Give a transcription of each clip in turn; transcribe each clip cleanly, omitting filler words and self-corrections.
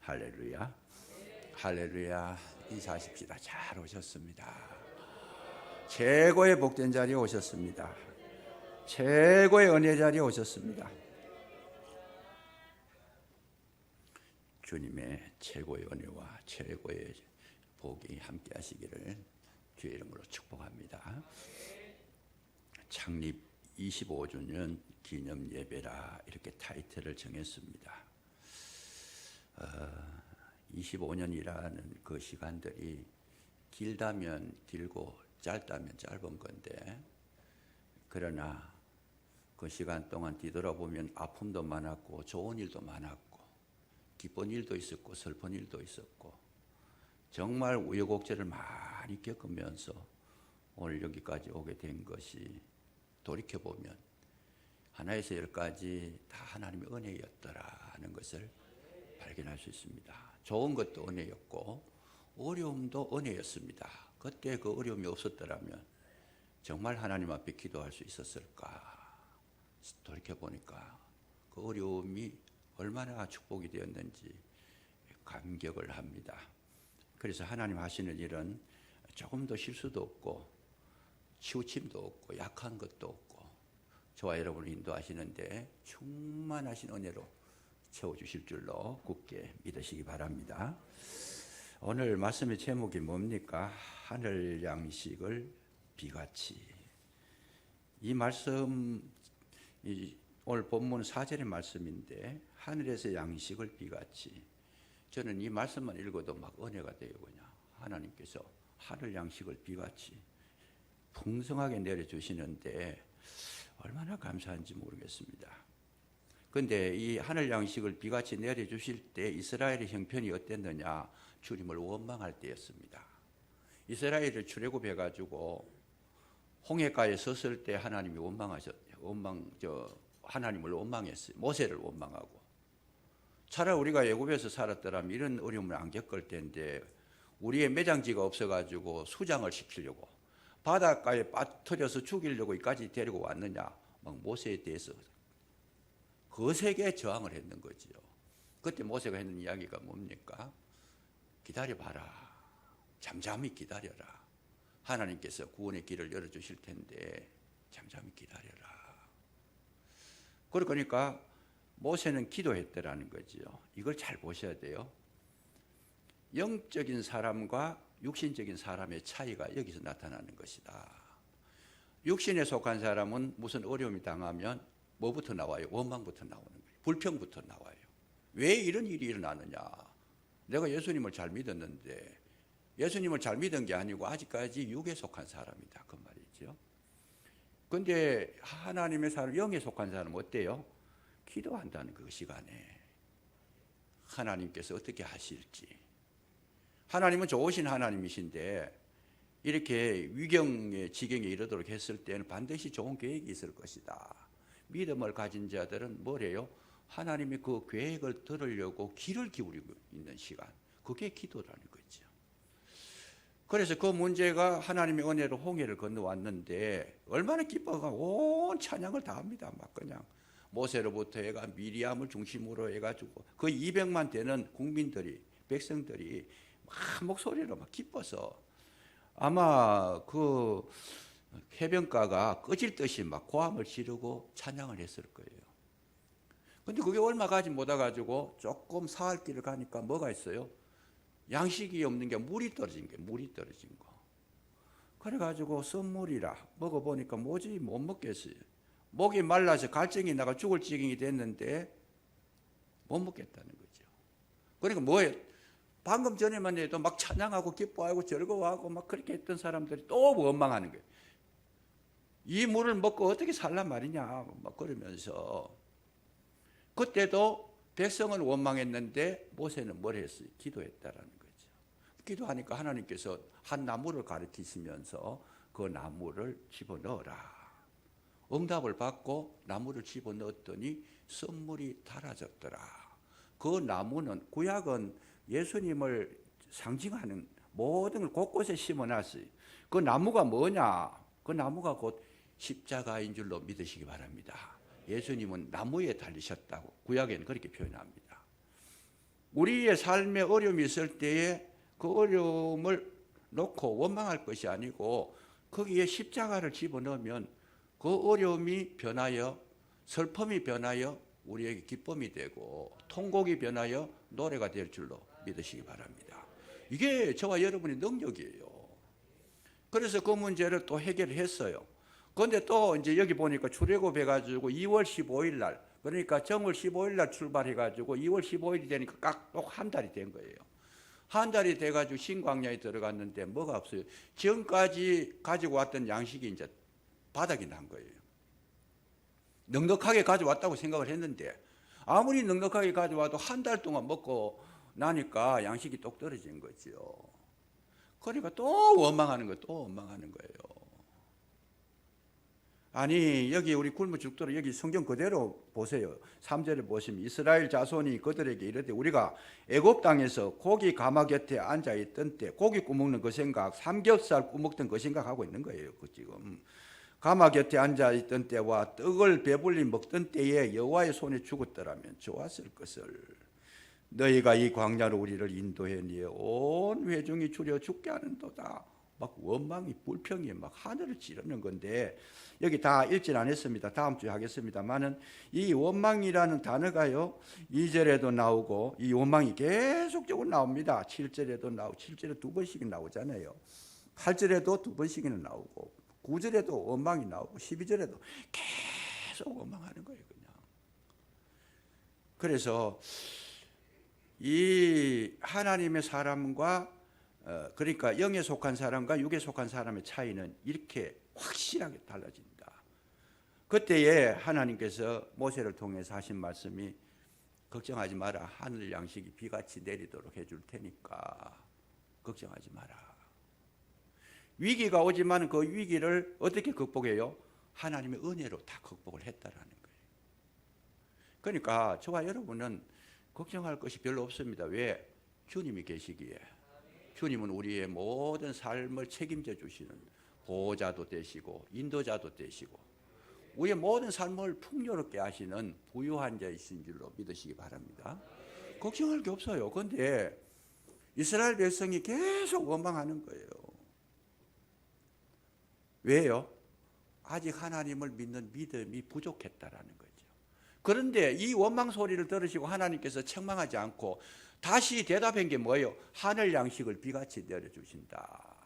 할렐루야. 할렐루야. 인사하십시다. 잘 오셨습니다. 최고의 복된 자리에 오셨습니다. 최고의 은혜 자리에 오셨습니다. 주님의 최고의 은혜와 최고의 복이 함께 하시기를 주의 이름으로 축복합니다. 창립 25주년 기념 예배라 이렇게 타이틀을 정했습니다. 25년이라는 그 시간들이 길다면 길고 짧다면 짧은 건데, 그러나 그 시간 동안 뒤돌아보면 아픔도 많았고 좋은 일도 많았고 기쁜 일도 있었고 슬픈 일도 있었고 정말 우여곡절을 많이 겪으면서 오늘 여기까지 오게 된 것이 돌이켜보면 하나에서 열까지 다 하나님의 은혜였더라 하는 것을 발견할 수 있습니다. 좋은 것도 은혜였고 어려움도 은혜였습니다. 그때 그 어려움이 없었더라면 정말 하나님 앞에 기도할 수 있었을까? 돌이켜보니까 그 어려움이 얼마나 축복이 되었는지 감격을 합니다. 그래서 하나님 하시는 일은 조금도 실수도 없고 치우침도 없고 약한 것도 없고 저와 여러분을 인도하시는데 충만하신 은혜로 채워주실 줄로 굳게 믿으시기 바랍니다. 오늘 말씀의 제목이 뭡니까? 하늘 양식을 비같이. 이 말씀, 오늘 본문 4절의 말씀인데 하늘에서 양식을 비같이. 저는 이 말씀만 읽어도 막 은혜가 돼요. 그냥 하나님께서 하늘 양식을 비같이 풍성하게 내려주시는데 얼마나 감사한지 모르겠습니다. 그런데 이 하늘 양식을 비같이 내려주실 때 이스라엘의 형편이 어땠느냐? 주님을 원망할 때였습니다. 이스라엘을 출애굽해가지고 홍해가에 섰을 때 하나님이 하나님을 원망했어요. 모세를 원망하고. 차라리 우리가 애굽에서 살았더라면 이런 어려움을 안 겪을 텐데 우리의 매장지가 없어가지고 수장을 시키려고 바닷가에 빠뜨려서 죽이려고 여기까지 데리고 왔느냐? 막 모세에 대해서 거세게 저항을 했는 거지요. 그때 모세가 했는 이야기가 뭡니까? 기다려봐라. 잠잠히 기다려라. 하나님께서 구원의 길을 열어주실 텐데 잠잠히 기다려라. 그러니까 모세는 기도했더라는 거지요. 이걸 잘 보셔야 돼요. 영적인 사람과 육신적인 사람의 차이가 여기서 나타나는 것이다. 육신에 속한 사람은 무슨 어려움이 당하면 뭐부터 나와요? 원망부터 나오는 거예요. 불평부터 나와요. 왜 이런 일이 일어나느냐? 내가 예수님을 잘 믿었는데 예수님을 잘 믿은 게 아니고 아직까지 육에 속한 사람이다. 그 말이죠. 그런데 하나님의 사람, 영에 속한 사람은 어때요? 기도한다는 그 시간에 하나님께서 어떻게 하실지. 하나님은 좋으신 하나님이신데 이렇게 위경의 지경에 이르도록 했을 때는 반드시 좋은 계획이 있을 것이다. 믿음을 가진 자들은 뭐래요? 하나님의 그 계획을 들으려고 귀를 기울이고 있는 시간. 그게 기도라는 거죠. 그래서 그 문제가 하나님의 은혜로 홍해를 건너왔는데 얼마나 기뻐하고 온 찬양을 다 합니다. 막 그냥 모세로부터 해가 미리암을 중심으로 해가지고 그 200만 되는 국민들이, 백성들이 막 목소리로 막 기뻐서 아마 그 해변가가 꺼질 듯이 막 고함을 지르고 찬양을 했을 거예요. 근데 그게 얼마 가지 못해가지고 조금 사할 길을 가니까 뭐가 있어요? 양식이 없는 게 물이 떨어진 거. 그래가지고 썸물이라 먹어보니까 뭐지? 못 먹겠어요. 목이 말라서 갈증이 나가 죽을 지경이 됐는데 못 먹겠다는 거죠. 그러니까 뭐예요? 방금 전에만 해도 막 찬양하고 기뻐하고 즐거워하고 막 그렇게 했던 사람들이 또 원망하는 거예요. 이 물을 먹고 어떻게 살란 말이냐 막 그러면서. 그때도 백성은 원망했는데 모세는 뭘 했어요? 기도했다라는 거죠. 기도하니까 하나님께서 한 나무를 가르치시면서 그 나무를 집어넣어라. 응답을 받고 나무를 집어넣었더니 썬물이 달아졌더라. 그 나무는, 구약은 예수님을 상징하는 모든 걸 곳곳에 심어놨어요. 그 나무가 뭐냐? 그 나무가 곧 십자가인 줄로 믿으시기 바랍니다. 예수님은 나무에 달리셨다고 구약에는 그렇게 표현합니다. 우리의 삶에 어려움이 있을 때에 그 어려움을 놓고 원망할 것이 아니고 거기에 십자가를 집어넣으면 그 어려움이 변하여 슬픔이 변하여 우리에게 기쁨이 되고 통곡이 변하여 노래가 될 줄로 믿으시기 바랍니다. 이게 저와 여러분의 능력이에요. 그래서 그 문제를 또 해결했어요. 그런데 또 이제 여기 보니까 출애굽해 가지고 2월 15일 날, 그러니까 정월 15일 날 출발해 가지고 2월 15일이 되니까 딱 한 달이 된 거예요. 한 달이 돼 가지고 신광야에 들어갔는데 뭐가 없어요. 지금까지 가지고 왔던 양식이 이제 바닥이 난 거예요. 넉넉하게 가져왔다고 생각을 했는데 아무리 넉넉하게 가져와도 한 달 동안 먹고 나니까 양식이 똑 떨어진 거죠. 그러니까 또 원망하는 거예요. 또 원망하는 거예요. 아니 여기 우리 굶어 죽도록 여기 성경 그대로 보세요. 3절에 보시면 이스라엘 자손이 그들에게 이르되 우리가 애굽 땅에서 고기 가마 곁에 앉아 있던 때 고기 구먹는 그 생각, 삼겹살 구먹던 그 생각하고 있는 거예요. 그 지금 가마 곁에 앉아 있던 때와 떡을 배불리 먹던 때에 여호와의 손에 죽었더라면 좋았을 것을. 너희가 이 광야로 우리를 인도해니 온 회중이 줄여 죽게 하는도다. 막 원망이 불평이 막 하늘을 찌르는 건데 여기 다 읽질 않았습니다. 다음 주에 하겠습니다만은 이 원망이라는 단어가요 2절에도 나오고 이 원망이 계속적으로 나옵니다. 7절에도 나오고 7절에 두 번씩 나오잖아요. 8절에도 두 번씩이나 나오고 9절에도 원망이 나오고 12절에도 계속 원망하는 거예요. 그냥. 그래서 이 하나님의 사람과 그러니까 영에 속한 사람과 육에 속한 사람의 차이는 이렇게 확실하게 달라진다. 그때에 하나님께서 모세를 통해서 하신 말씀이 걱정하지 마라. 하늘 양식이 비같이 내리도록 해줄 테니까 걱정하지 마라. 위기가 오지만 그 위기를 어떻게 극복해요? 하나님의 은혜로 다 극복을 했다라는 거예요. 그러니까 저와 여러분은 걱정할 것이 별로 없습니다. 왜? 주님이 계시기에. 주님은 우리의 모든 삶을 책임져 주시는 보호자도 되시고 인도자도 되시고 우리의 모든 삶을 풍요롭게 하시는 부유한 자이신 줄로 믿으시기 바랍니다. 걱정할 게 없어요. 그런데 이스라엘 백성이 계속 원망하는 거예요. 왜요? 아직 하나님을 믿는 믿음이 부족했다라는 거죠. 그런데 이 원망 소리를 들으시고 하나님께서 책망하지 않고 다시 대답한 게 뭐예요? 하늘 양식을 비같이 내려주신다.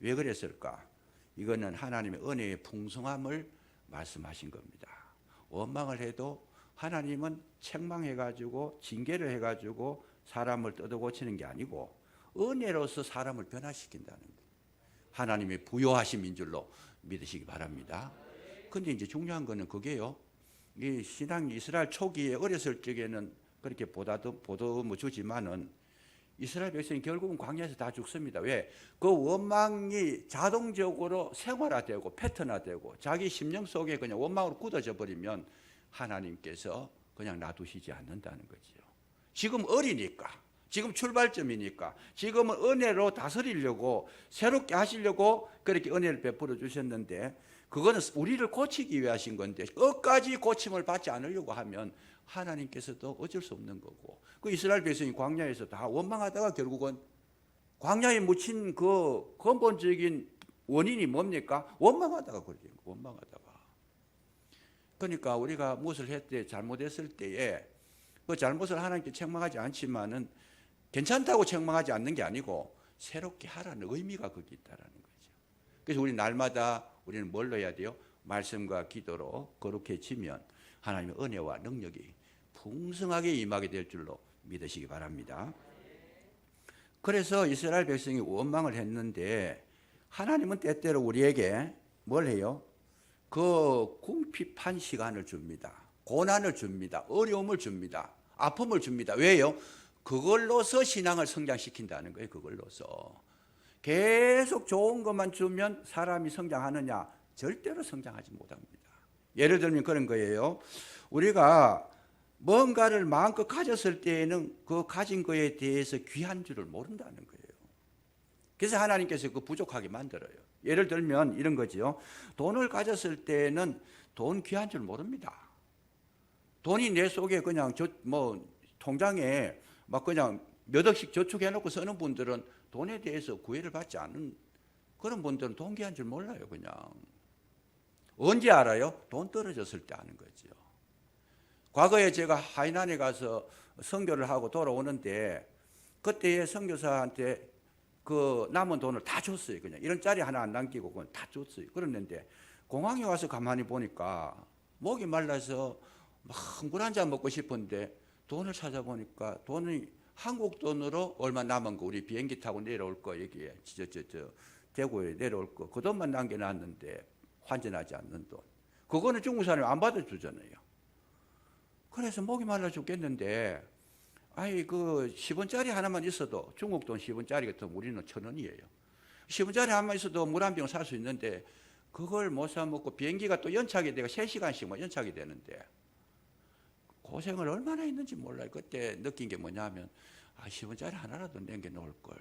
왜 그랬을까? 이거는 하나님의 은혜의 풍성함을 말씀하신 겁니다. 원망을 해도 하나님은 책망해가지고 징계를 해가지고 사람을 뜯어고치는 게 아니고 은혜로서 사람을 변화시킨다는 거예요. 하나님의 부요하심인 줄로 믿으시기 바랍니다. 근데 이제 중요한 거는 그게요. 이 신앙 이스라엘 초기에 어렸을 적에는 그렇게 보듬어 주지만은 이스라엘 백성이 결국은 광야에서 다 죽습니다. 왜? 그 원망이 자동적으로 생활화되고 패턴화되고 자기 심령 속에 그냥 원망으로 굳어져 버리면 하나님께서 그냥 놔두시지 않는다는 거죠. 지금 어리니까, 지금 출발점이니까, 지금은 은혜로 다스리려고 새롭게 하시려고 그렇게 은혜를 베풀어 주셨는데 그거는 우리를 고치기 위해 하신 건데 끝까지 고침을 받지 않으려고 하면 하나님께서도 어쩔 수 없는 거고 그 이스라엘 백성이 광야에서 다 원망하다가 결국은 광야에 묻힌 그 근본적인 원인이 뭡니까? 원망하다가 그러죠. 원망하다가. 그러니까 우리가 무엇을 했을 때 잘못했을 때에 그 잘못을 하나님께 책망하지 않지만은 괜찮다고 책망하지 않는 게 아니고 새롭게 하라는 의미가 거기 있다라는 거죠. 그래서 우리 날마다 우리는 뭘로 해야 돼요? 말씀과 기도로 거룩해지면 하나님의 은혜와 능력이 풍성하게 임하게 될 줄로 믿으시기 바랍니다. 그래서 이스라엘 백성이 원망을 했는데 하나님은 때때로 우리에게 뭘 해요? 그 궁핍한 시간을 줍니다. 고난을 줍니다. 어려움을 줍니다. 아픔을 줍니다. 왜요? 그걸로서 신앙을 성장시킨다는 거예요. 그걸로서. 계속 좋은 것만 주면 사람이 성장하느냐? 절대로 성장하지 못합니다. 예를 들면 그런 거예요. 우리가 뭔가를 마음껏 가졌을 때에는 그 가진 거에 대해서 귀한 줄을 모른다는 거예요. 그래서 하나님께서 그 부족하게 만들어요. 예를 들면 이런 거죠. 돈을 가졌을 때는 돈 귀한 줄 모릅니다. 돈이 내 속에 그냥 통장에 막 그냥 몇 억씩 저축해놓고 쓰는 분들은 돈에 대해서 구애를 받지 않는 그런 분들은 돈 귀한 줄 몰라요. 그냥 언제 알아요? 돈 떨어졌을 때 아는 거죠. 과거에 제가 하이난에 가서 선교를 하고 돌아오는데 그때 선교사한테 그 남은 돈을 다 줬어요. 그냥 이런 짜리 하나 안 남기고 그건 다 줬어요. 그랬는데 공항에 와서 가만히 보니까 목이 말라서 막 물 한 잔 먹고 싶은데 돈을 찾아보니까 돈이 한국 돈으로 얼마 남은 거 우리 비행기 타고 내려올 거 여기에 대구에 내려올 거 그 돈만 남겨놨는데 환전하지 않는 돈. 그거는 중국 사람이 안 받아주잖아요. 그래서 목이 말라 죽겠는데 아이 그 10원짜리 하나만 있어도 중국 돈 10원짜리 같으면 우리는 1,000원이에요. 10원짜리 하나만 있어도 물 한 병 살 수 있는데 그걸 못 사 먹고 비행기가 또 연착이 되고 3시간씩 뭐 연착이 되는데 고생을 얼마나 했는지 몰라요. 그때 느낀 게 뭐냐면 10원짜리 하나라도 남겨놓을 걸.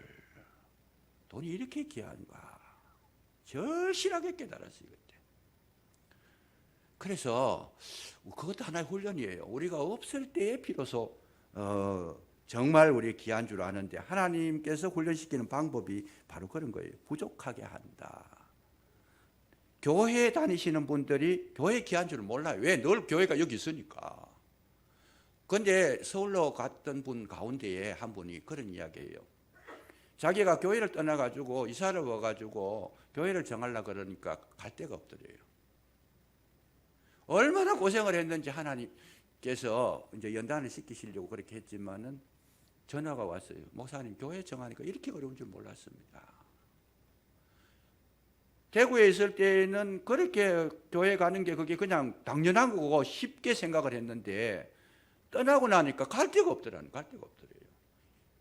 돈이 이렇게 귀한가. 절실하게 깨달았어요. 그때. 그래서 그것도 하나의 훈련이에요. 우리가 없을 때에 비로소 정말 우리 귀한 줄 아는데 하나님께서 훈련시키는 방법이 바로 그런 거예요. 부족하게 한다. 교회 다니시는 분들이 교회 귀한 줄 몰라요. 왜? 늘 교회가 여기 있으니까. 그런데 서울로 갔던 분 가운데에 한 분이 그런 이야기예요. 자기가 교회를 떠나가지고 이사를 와가지고 교회를 정하려고 그러니까 갈 데가 없더래요. 얼마나 고생을 했는지 하나님께서 이제 연단을 시키시려고 그렇게 했지만은 전화가 왔어요. 목사님 교회 정하니까 이렇게 어려운 줄 몰랐습니다. 대구에 있을 때는 그렇게 교회 가는 게 그게 그냥 당연한 거고 쉽게 생각을 했는데 떠나고 나니까 갈 데가 없더라는, 갈 데가 없더래요.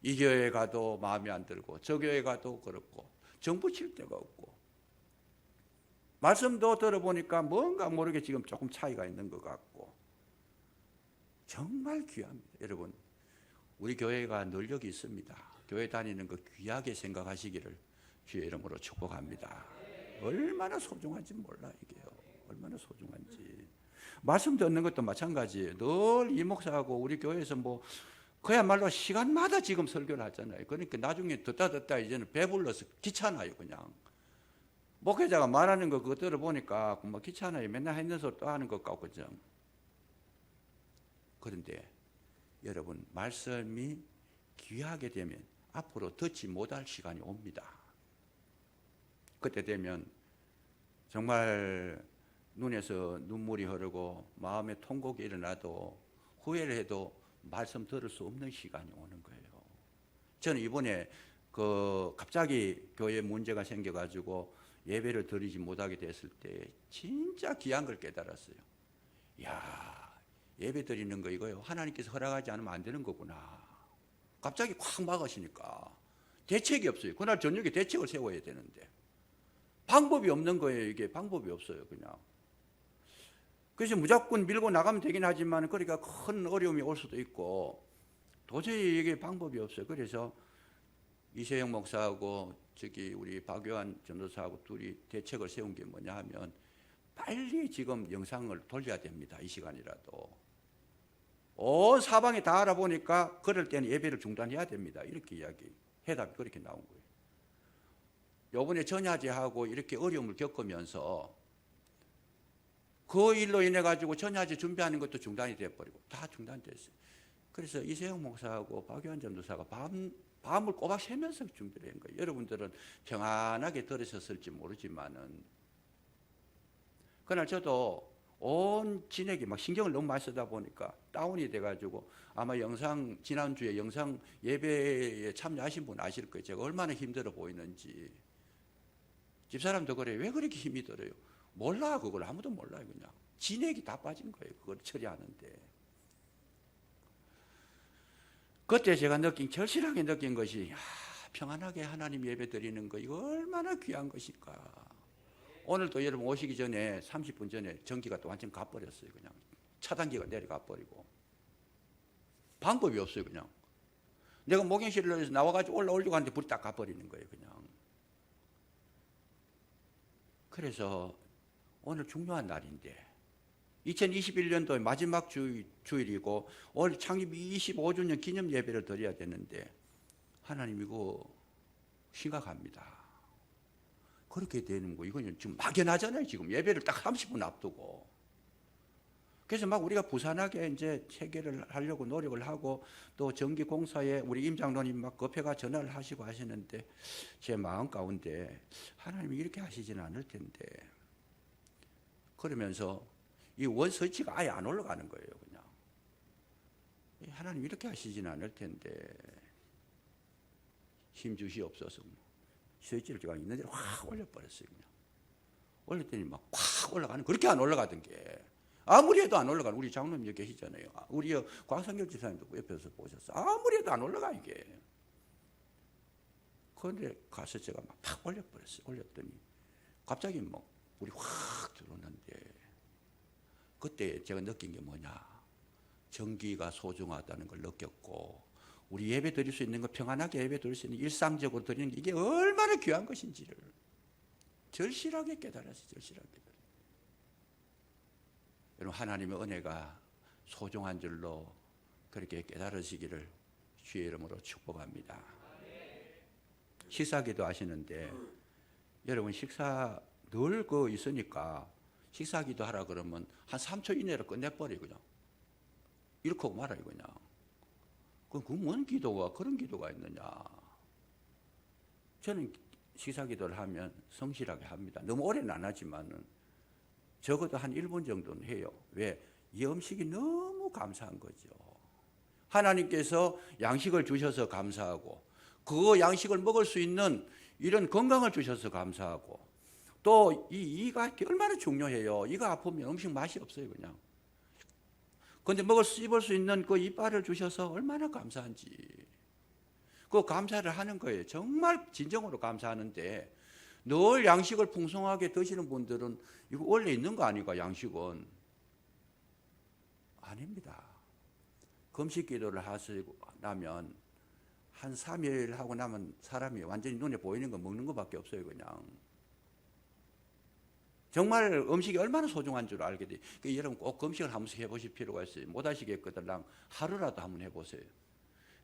이 교회 가도 마음에 안 들고 저 교회 가도 그렇고 정부 칠 데가 없고 말씀도 들어보니까 뭔가 모르게 지금 조금 차이가 있는 것 같고 정말 귀합니다. 여러분 우리 교회가 늘 여기 있습니다. 교회 다니는 거 귀하게 생각하시기를 주의 이름으로 축복합니다. 얼마나 소중한지 몰라 이게요. 얼마나 소중한지. 말씀 듣는 것도 마찬가지예요. 늘 이 목사하고 우리 교회에서 뭐 그야말로 시간마다 지금 설교를 하잖아요. 그러니까 나중에 듣다 이제는 배불러서 귀찮아요. 그냥 목회자가 말하는 거 그거 들어보니까 뭐 귀찮아요. 맨날 했는 소리 또 하는 것 같고 좀. 그런데 여러분 말씀이 귀하게 되면 앞으로 듣지 못할 시간이 옵니다. 그때 되면 정말 눈에서 눈물이 흐르고 마음에 통곡이 일어나도 후회를 해도 말씀 들을 수 없는 시간이 오는 거예요. 저는 이번에 갑자기 교회에 문제가 생겨가지고 예배를 드리지 못하게 됐을 때 진짜 귀한 걸 깨달았어요. 이야, 예배 드리는 거 이거요. 하나님께서 허락하지 않으면 안 되는 거구나. 갑자기 콱 막으시니까 대책이 없어요. 그날 저녁에 대책을 세워야 되는데 방법이 없는 거예요. 이게 방법이 없어요. 그냥. 그래서 무조건 밀고 나가면 되긴 하지만 그러니까 큰 어려움이 올 수도 있고 도저히 이게 방법이 없어요. 그래서 이세영 목사하고 우리 박요한 전도사하고 둘이 대책을 세운 게 뭐냐 하면 빨리 지금 영상을 돌려야 됩니다. 이 시간이라도. 온 사방에 다 알아보니까 그럴 때는 예배를 중단해야 됩니다. 이렇게 해답이 그렇게 나온 거예요. 요번에 전야제하고 이렇게 어려움을 겪으면서 그 일로 인해 가지고 전야제 준비하는 것도 중단이 돼버리고 다 중단됐어요. 그래서 이세영 목사하고 박요한 전도사가 밤을 꼬박 새면서 준비를 한 거예요. 여러분들은 평안하게 들으셨을지 모르지만은 그날 저도 온 진액이 막 신경을 너무 많이 쓰다 보니까 다운이 돼가지고 아마 지난주에 영상 예배에 참여하신 분 아실 거예요. 제가 얼마나 힘들어 보이는지. 집사람도 그래요. 왜 그렇게 힘이 들어요? 몰라. 그걸 아무도 몰라요. 그냥 진액이 다 빠진 거예요. 그걸 처리하는데. 그때 제가 절실하게 느낀 것이 평안하게 하나님 예배 드리는 거 이거 얼마나 귀한 것일까. 오늘도 여러분 오시기 전에 30분 전에 전기가 또 완전 가버렸어요. 그냥 차단기가 내려가 버리고 방법이 없어요. 그냥 내가 목욕실로 나와가지고 올라오려고 하는데 불이 딱 가버리는 거예요. 그냥. 그래서 오늘 중요한 날인데 2021년도의 마지막 주일이고 올 창립 25주년 기념 예배를 드려야 되는데 하나님 이거 심각합니다. 그렇게 되는 거 이건 지금 막연하잖아요. 지금 예배를 딱 30분 앞두고. 그래서 막 우리가 부산하게 이제 체계를 하려고 노력을 하고 또 전기공사에 우리 임 장로님 막 급해가 전화를 하시고 하시는데 제 마음 가운데 하나님이 이렇게 하시지는 않을 텐데 그러면서 이 원서치가 아예 안 올라가는 거예요. 그냥 하나님 이렇게 하시지는 않을 텐데 힘 주시옵소서. 서치를 제가 있는 대로 확 올려버렸어요. 그냥 올렸더니 막 확 올라가는 그렇게 안 올라가던 게 아무리 해도 안 올라가는 우리 장로님 여기 계시잖아요. 우리 광성결 지사님도 옆에서 보셨어요. 아무리 해도 안 올라가 이게. 그런데 가서 제가 막 팍 올려버렸어요. 올렸더니 갑자기 뭐 물이 확 들어오는데 그때 제가 느낀 게 뭐냐. 전기가 소중하다는 걸 느꼈고 우리 예배 드릴 수 있는 거 평안하게 예배 드릴 수 있는 일상적으로 드리는 게 이게 얼마나 귀한 것인지를 절실하게 깨달았어요. 절실하게. 여러분 하나님의 은혜가 소중한 줄로 그렇게 깨달으시기를 주의 이름으로 축복합니다. 식사기도 하시는데 여러분 식사 늘 있으니까 식사기도 하라 그러면 한 3초 이내로 끝내버려요. 그냥 이렇게 하고 말아요. 그냥 그럼 그 뭔 기도가 그런 기도가 있느냐. 저는 식사기도를 하면 성실하게 합니다. 너무 오래는 안 하지만은 적어도 한 1분 정도는 해요. 왜? 이 음식이 너무 감사한 거죠. 하나님께서 양식을 주셔서 감사하고 그 양식을 먹을 수 있는 이런 건강을 주셔서 감사하고 또 이가 얼마나 중요해요. 이가 아프면 음식 맛이 없어요. 그냥. 그런데 씹을 수 있는 그 이빨을 주셔서 얼마나 감사한지 그 감사를 하는 거예요. 정말 진정으로 감사하는데 늘 양식을 풍성하게 드시는 분들은 이거 원래 있는 거 아니까 양식은 아닙니다. 금식 기도를 하시고 나면 한 3일 하고 나면 사람이 완전히 눈에 보이는 거 먹는 것밖에 없어요. 그냥 정말 음식이 얼마나 소중한 줄 알게 돼요. 그러니까 여러분 꼭 금식을 한 번씩 해보실 필요가 있어요. 못 하시겠거든 하루라도 한번 해보세요.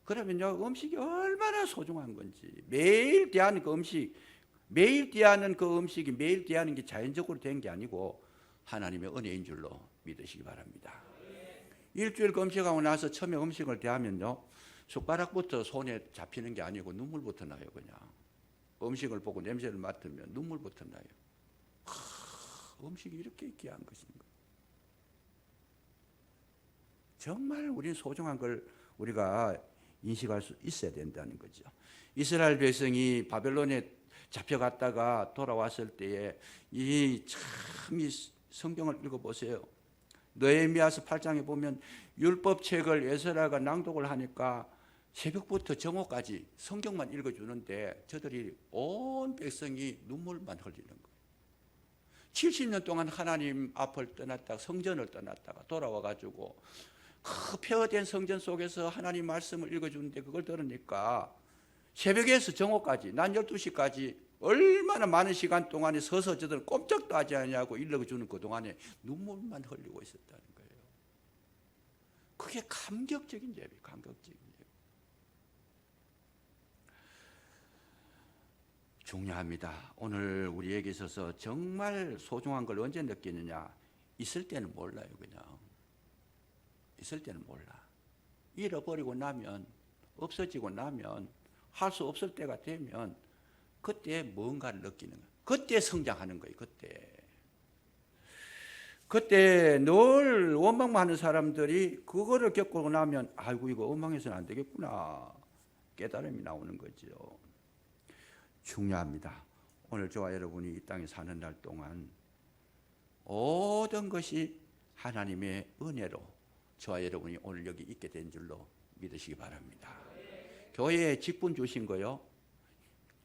그러면요 음식이 얼마나 소중한 건지 매일 대하는 그 음식 매일 대하는 그 음식이 매일 대하는 게 자연적으로 된 게 아니고 하나님의 은혜인 줄로 믿으시기 바랍니다. 일주일 금식하고 나서 처음에 음식을 대하면요 숟가락부터 손에 잡히는 게 아니고 눈물부터 나요. 그냥 음식을 보고 냄새를 맡으면 눈물부터 나요. 음식이 이렇게 귀한 것인가. 정말 우리는 소중한 걸 우리가 인식할 수 있어야 된다는 거죠. 이스라엘 백성이 바벨론에 잡혀갔다가 돌아왔을 때에 이 성경을 읽어보세요. 느헤미야서 8장에 보면 율법책을 에스라가 낭독을 하니까 새벽부터 정오까지 성경만 읽어주는데 저들이 온 백성이 눈물만 흘리는 거예요. 70년 동안 하나님 앞을 떠났다가 성전을 떠났다가 돌아와가지고 그 폐허된 성전 속에서 하나님 말씀을 읽어주는데 그걸 들으니까 새벽에서 정오까지 낮 12시까지 얼마나 많은 시간 동안에 서서 저들은 꼼짝도 하지 않냐고 읽어주는 그동안에 눈물만 흘리고 있었다는 거예요. 그게 감격적인 예배, 감격적인 예배. 중요합니다. 오늘 우리에게 있어서 정말 소중한 걸 언제 느끼느냐. 있을 때는 몰라요. 그냥 있을 때는 몰라. 잃어버리고 나면 없어지고 나면 할 수 없을 때가 되면 그때 뭔가를 느끼는 거예요. 그때 성장하는 거예요. 그때 늘 원망하는 사람들이 그거를 겪고 나면 아이고 이거 원망해서는 안 되겠구나 깨달음이 나오는 거죠. 중요합니다. 오늘 저와 여러분이 이 땅에 사는 날 동안 모든 것이 하나님의 은혜로 저와 여러분이 오늘 여기 있게 된 줄로 믿으시기 바랍니다. 교회에 직분 주신 거요.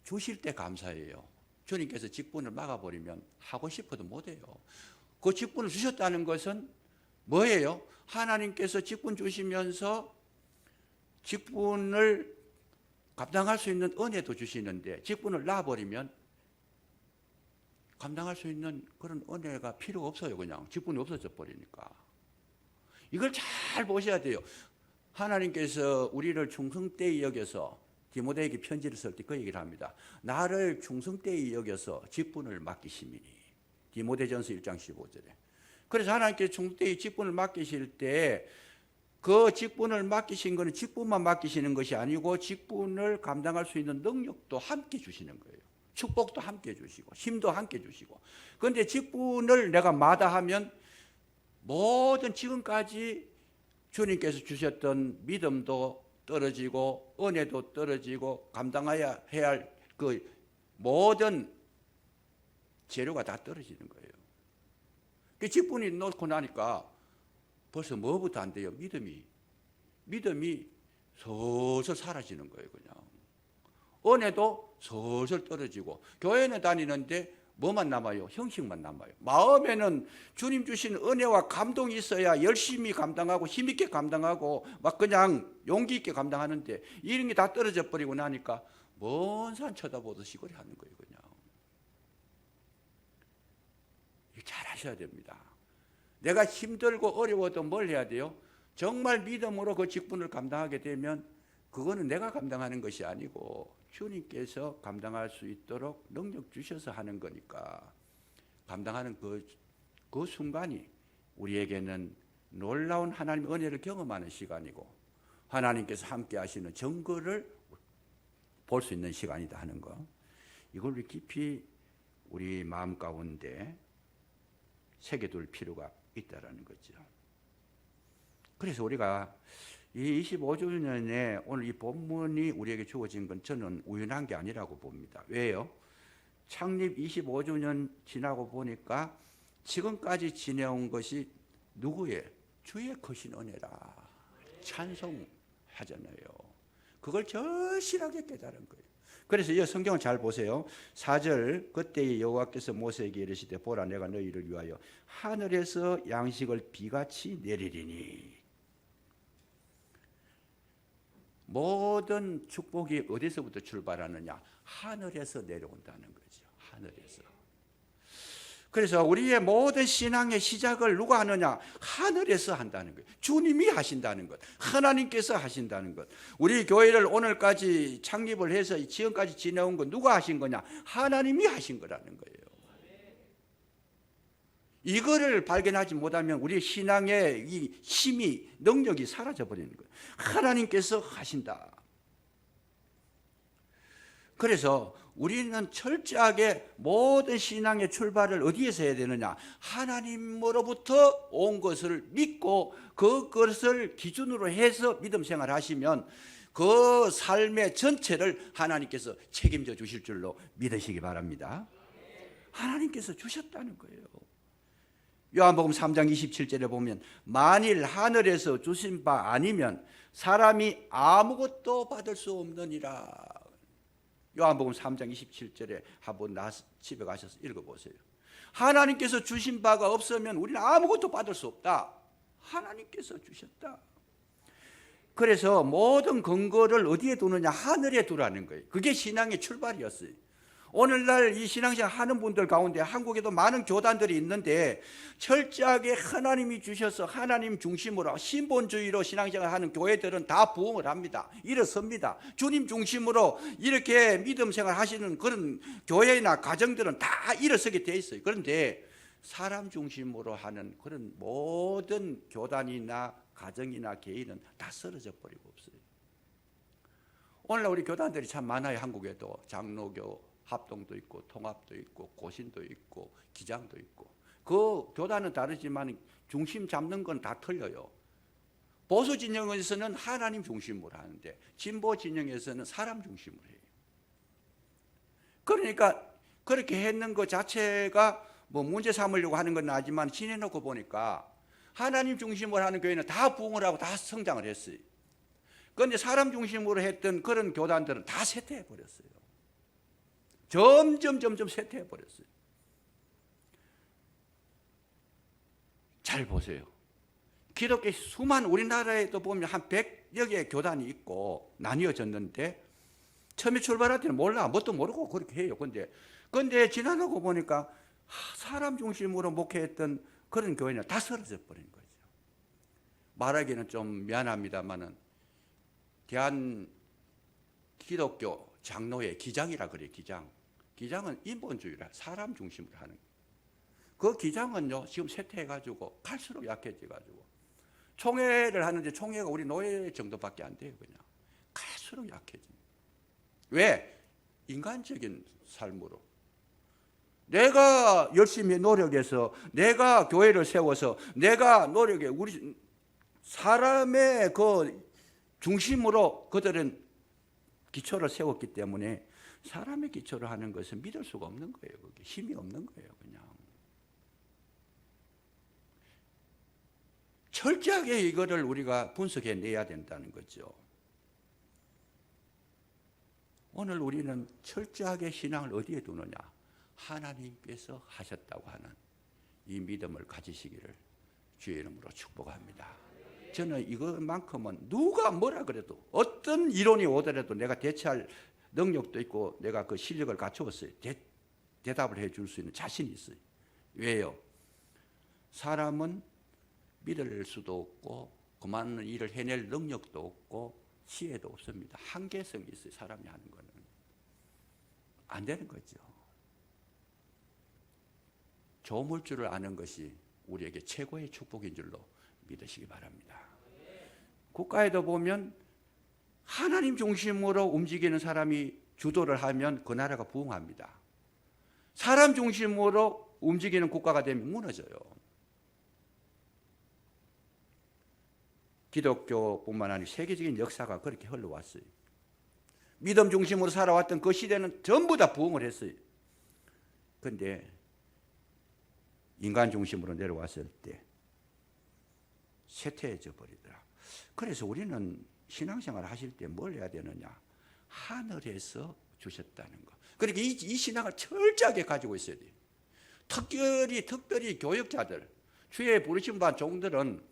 주실 때 감사해요. 주님께서 직분을 막아버리면 하고 싶어도 못해요. 그 직분을 주셨다는 것은 뭐예요? 하나님께서 직분 주시면서 직분을 감당할 수 있는 은혜도 주시는데 직분을 놔버리면 감당할 수 있는 그런 은혜가 필요가 없어요. 그냥 직분이 없어져 버리니까. 이걸 잘 보셔야 돼요. 하나님께서 우리를 충성되이 여겨서 디모데에게 편지를 쓸 때 그 얘기를 합니다. 나를 충성되이 여겨서 직분을 맡기심이니. 디모데전서 1장 15절에. 그래서 하나님께서 충성되이 직분을 맡기실 때 그 직분을 맡기신 것은 직분만 맡기시는 것이 아니고 직분을 감당할 수 있는 능력도 함께 주시는 거예요. 축복도 함께 주시고 힘도 함께 주시고. 그런데 직분을 내가 마다하면 모든 지금까지 주님께서 주셨던 믿음도 떨어지고 은혜도 떨어지고 감당해야 할 그 모든 재료가 다 떨어지는 거예요. 그 직분이 놓고 나니까 벌써 뭐부터 안 돼요? 믿음이 슬슬 사라지는 거예요. 그냥 은혜도 슬슬 떨어지고 교회는 다니는데 뭐만 남아요? 형식만 남아요. 마음에는 주님 주신 은혜와 감동이 있어야 열심히 감당하고 힘있게 감당하고 막 그냥 용기 있게 감당하는데 이런 게 다 떨어져 버리고 나니까 먼 산 쳐다보듯이 그래 하는 거예요. 그냥 이거 잘 하셔야 됩니다. 내가 힘들고 어려워도 뭘 해야 돼요? 정말 믿음으로 그 직분을 감당하게 되면 그거는 내가 감당하는 것이 아니고 주님께서 감당할 수 있도록 능력 주셔서 하는 거니까 감당하는 그 순간이 우리에게는 놀라운 하나님의 은혜를 경험하는 시간이고 하나님께서 함께 하시는 증거를 볼 수 있는 시간이다 하는 거. 이걸 우리 깊이 우리 마음 가운데 새겨둘 필요가 있다라는 거죠. 그래서 우리가 이 25주년에 오늘 이 본문이 우리에게 주어진 건 저는 우연한 게 아니라고 봅니다. 왜요? 창립 25주년 지나고 보니까 지금까지 지내온 것이 누구의? 주의 크신 은혜라 찬송하잖아요. 그걸 절실하게 깨달은 거예요. 그래서 이 성경을 잘 보세요. 4절 그때 여호와께서 모세에게 이르시되 보라 내가 너희를 위하여 하늘에서 양식을 비같이 내리리니. 모든 축복이 어디서부터 출발하느냐? 하늘에서 내려온다는 거죠. 하늘에서. 그래서 우리의 모든 신앙의 시작을 누가 하느냐? 하늘에서 한다는 거예요. 주님이 하신다는 것. 하나님께서 하신다는 것. 우리 교회를 오늘까지 창립을 해서 지금까지 지내온 건 누가 하신 거냐? 하나님이 하신 거라는 거예요. 이거를 발견하지 못하면 우리 신앙의 이 힘이 능력이 사라져 버리는 거예요. 하나님께서 하신다. 그래서 우리는 철저하게 모든 신앙의 출발을 어디에서 해야 되느냐? 하나님으로부터 온 것을 믿고 그것을 기준으로 해서 믿음 생활을 하시면 그 삶의 전체를 하나님께서 책임져 주실 줄로 믿으시기 바랍니다. 하나님께서 주셨다는 거예요. 요한복음 3장 27절에 보면 만일 하늘에서 주신 바 아니면 사람이 아무것도 받을 수 없느니라. 요한복음 3장 27절에 한번 집에 가셔서 읽어보세요. 하나님께서 주신 바가 없으면 우리는 아무것도 받을 수 없다. 하나님께서 주셨다. 그래서 모든 근거를 어디에 두느냐? 하늘에 두라는 거예요. 그게 신앙의 출발이었어요. 오늘날 이 신앙생활 하는 분들 가운데 한국에도 많은 교단들이 있는데 철저하게 하나님이 주셔서 하나님 중심으로 신본주의로 신앙생활 하는 교회들은 다 부흥을 합니다. 일어섭니다. 주님 중심으로 이렇게 믿음 생활 하시는 그런 교회나 가정들은 다 일어서게 돼 있어요. 그런데 사람 중심으로 하는 그런 모든 교단이나 가정이나 개인은 다 쓰러져 버리고 없어요. 오늘날 우리 교단들이 참 많아요. 한국에도 장로교 합동도 있고 통합도 있고 고신도 있고 기장도 있고 그 교단은 다르지만 중심 잡는 건 다 틀려요. 보수 진영에서는 하나님 중심으로 하는데 진보 진영에서는 사람 중심으로 해요. 그러니까 그렇게 했는 것 자체가 뭐 문제 삼으려고 하는 건 아니지만 지내놓고 보니까 하나님 중심으로 하는 교회는 다 부흥을 하고 다 성장을 했어요. 그런데 사람 중심으로 했던 그런 교단들은 다 쇠퇴해 버렸어요. 점점 쇠퇴해 버렸어요. 잘 보세요. 기독교 수많은 우리나라에도 보면 한 100여 개의 교단이 있고 나뉘어졌는데 처음에 출발할 때는 몰라. 뭣도 모르고 그렇게 해요. 근데 지나가고 보니까 사람 중심으로 목회했던 그런 교회는 다 사라져 버린 거죠. 말하기는 좀 미안합니다만은 대한 기독교 장로회 기장이라 그래요. 기장은 인본주의라 사람 중심으로 하는 거예요. 그 기장은요 지금 쇠퇴해가지고 갈수록 약해져가지고 총회를 하는데 총회가 우리 노예 정도밖에 안 돼요. 그냥 갈수록 약해집니다. 왜? 인간적인 삶으로 내가 열심히 노력해서 내가 교회를 세워서 내가 노력해 우리 사람의 그 중심으로 그들은 기초를 세웠기 때문에 사람의 기초를 하는 것은 믿을 수가 없는 거예요. 그게 힘이 없는 거예요. 그냥 철저하게 이거를 우리가 분석해 내야 된다는 거죠. 오늘 우리는 철저하게 신앙을 어디에 두느냐? 하나님께서 하셨다고 하는 이 믿음을 가지시기를 주의 이름으로 축복합니다. 저는 이것만큼은 누가 뭐라 그래도 어떤 이론이 오더라도 내가 대처할 능력도 있고 내가 그 실력을 갖추었어요. 대답을 해줄 수 있는 자신이 있어요. 왜요? 사람은 믿을 수도 없고 그 많은 일을 해낼 능력도 없고 지혜도 없습니다. 한계성이 있어요. 사람이 하는 거는 안 되는 거죠. 조물주를 아는 것이 우리에게 최고의 축복인 줄로 믿으시기 바랍니다. 국가에도 보면 하나님 중심으로 움직이는 사람이 주도를 하면 그 나라가 부흥합니다. 사람 중심으로 움직이는 국가가 되면 무너져요. 기독교뿐만 아니라 세계적인 역사가 그렇게 흘러왔어요. 믿음 중심으로 살아왔던 그 시대는 전부 다 부흥을 했어요. 그런데 인간 중심으로 내려왔을 때 쇠퇴해져 버리더라. 그래서 우리는 신앙생활 하실 때 뭘 해야 되느냐? 하늘에서 주셨다는 거. 그러니까 이 신앙을 철저하게 가지고 있어야 돼요. 특별히 교역자들, 주의 부르심 받은 종들은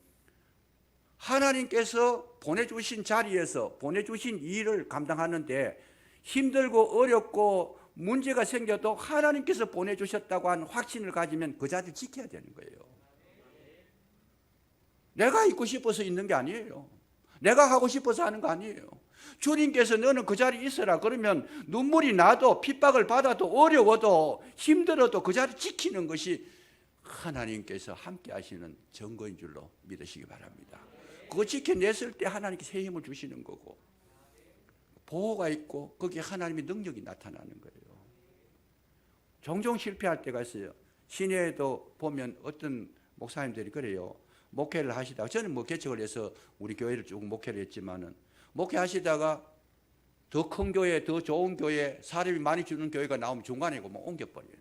하나님께서 보내주신 자리에서 보내주신 일을 감당하는데 힘들고 어렵고 문제가 생겨도 하나님께서 보내주셨다고 하는 확신을 가지면 그 자리를 지켜야 되는 거예요. 내가 있고 싶어서 있는 게 아니에요. 내가 하고 싶어서 하는 거 아니에요. 주님께서 너는 그 자리에 있어라 그러면 눈물이 나도 핍박을 받아도 어려워도 힘들어도 그 자리 지키는 것이 하나님께서 함께 하시는 증거인 줄로 믿으시기 바랍니다. 그거 지켜냈을 때 하나님께서 새 힘을 주시는 거고 보호가 있고 거기에 하나님의 능력이 나타나는 거예요. 종종 실패할 때가 있어요. 시내에도 보면 어떤 목사님들이 그래요. 목회를 하시다가 저는 뭐 개척을 해서 우리 교회를 쭉 목회를 했지만은 목회하시다가 더 큰 교회, 더 좋은 교회, 사람이 많이 주는 교회가 나오면 중간에 뭐 옮겨버려요.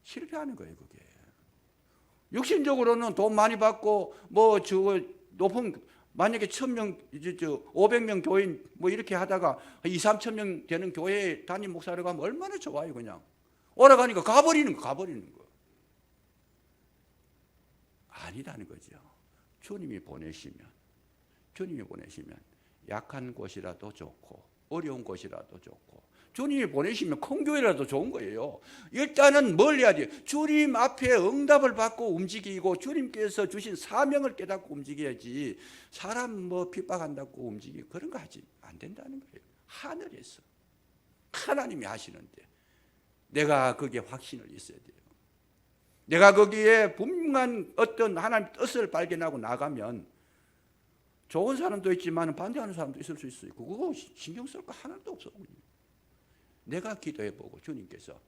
실패하는 거예요, 그게. 육신적으로는 돈 많이 받고 뭐 저 높은 만약에 1000명, 500명 교인 뭐 이렇게 하다가 2, 3천 명 되는 교회에 담임 목사를 가면 얼마나 좋아요, 그냥. 오라가니까 가버리는 거. 아니라는 거죠. 주님이 보내시면 약한 곳이라도 좋고 어려운 곳이라도 좋고 주님이 보내시면 큰 교회라도 좋은 거예요. 일단은 뭘 해야 돼요? 주님 앞에 응답을 받고 움직이고 주님께서 주신 사명을 깨닫고 움직여야지 사람 뭐 핍박한다고 움직이고 그런 거 하지 안 된다는 거예요. 하늘에서 하나님이 하시는데 내가 거기에 확신을 있어야 돼요. 내가 거기에 분명한 어떤 하나님의 뜻을 발견하고 나가면 좋은 사람도 있지만 반대하는 사람도 있을 수 있어요. 그거 신경 쓸 거 하나도 없어. 내가 기도해보고 주님께서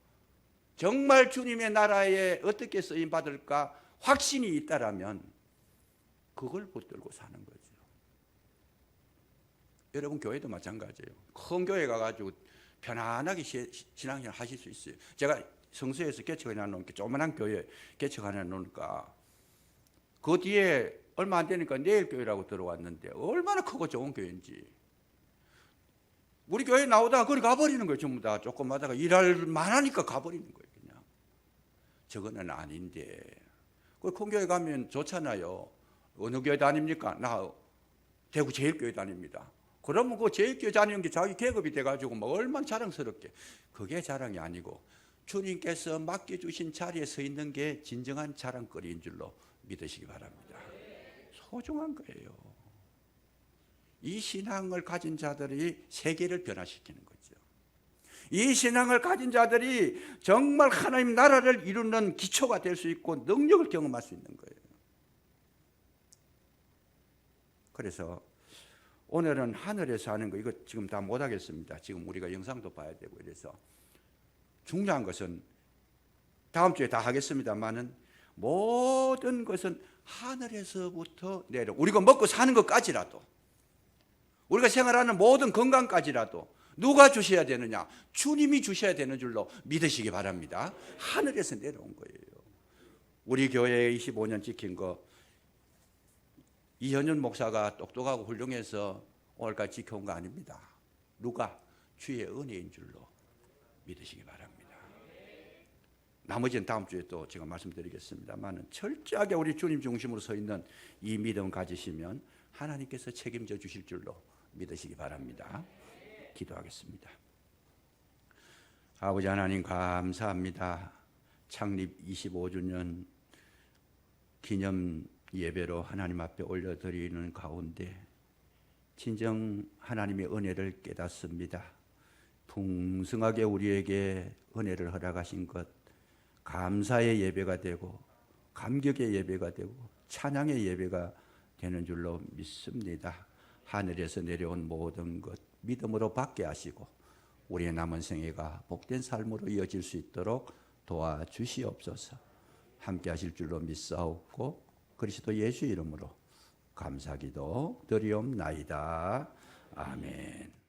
정말 주님의 나라에 어떻게 쓰임받을까 확신이 있다라면 그걸 붙들고 사는 거죠. 여러분 교회도 마찬가지예요. 큰 교회 가가지고 편안하게 신앙생활 하실 수 있어요. 제가 성서에서 개척해 놓으니까 조그만한 교회 개척해 놓으니까 그 뒤에 얼마 안 되니까 내일 교회라고 들어왔는데 얼마나 크고 좋은 교회인지 우리 교회 나오다가 거기 가버리는 거예요. 전부 다 조금 하다가 일할 만하니까 가버리는 거예요. 그냥 저거는 아닌데 그 큰 교회 가면 좋잖아요. 어느 교회 다닙니까? 나 대구 제일교회 다닙니다. 그러면 그 제일교회 다니는 게 자기 계급이 돼가지고 뭐 얼마나 자랑스럽게. 그게 자랑이 아니고 주님께서 맡겨주신 자리에 서 있는 게 진정한 자랑거리인 줄로 믿으시기 바랍니다. 소중한 거예요. 이 신앙을 가진 자들이 세계를 변화시키는 거죠. 이 신앙을 가진 자들이 정말 하나님 나라를 이루는 기초가 될 수 있고 능력을 경험할 수 있는 거예요. 그래서 오늘은 하늘에서 하는 거 이거 지금 다 못하겠습니다. 지금 우리가 영상도 봐야 되고 이래서 중요한 것은 다음 주에 다 하겠습니다만은 모든 것은 하늘에서부터 내려 우리가 먹고 사는 것까지라도 우리가 생활하는 모든 건강까지라도 누가 주셔야 되느냐? 주님이 주셔야 되는 줄로 믿으시기 바랍니다. 하늘에서 내려온 거예요. 우리 교회에 25년 지킨 거 이현윤 목사가 똑똑하고 훌륭해서 오늘까지 지켜온 거 아닙니다. 누가? 주의 은혜인 줄로 믿으시기 바랍니다. 나머지는 다음 주에 또 제가 말씀드리겠습니다만 철저하게 우리 주님 중심으로 서 있는 이 믿음 가지시면 하나님께서 책임져 주실 줄로 믿으시기 바랍니다. 기도하겠습니다. 아버지 하나님 감사합니다. 창립 25주년 기념 예배로 하나님 앞에 올려드리는 가운데 진정 하나님의 은혜를 깨닫습니다. 풍성하게 우리에게 은혜를 허락하신 것 감사의 예배가 되고 감격의 예배가 되고 찬양의 예배가 되는 줄로 믿습니다. 하늘에서 내려온 모든 것 믿음으로 받게 하시고 우리의 남은 생애가 복된 삶으로 이어질 수 있도록 도와주시옵소서. 함께 하실 줄로 믿사옵고 그리스도 예수 이름으로 감사기도 드리옵나이다. 아멘.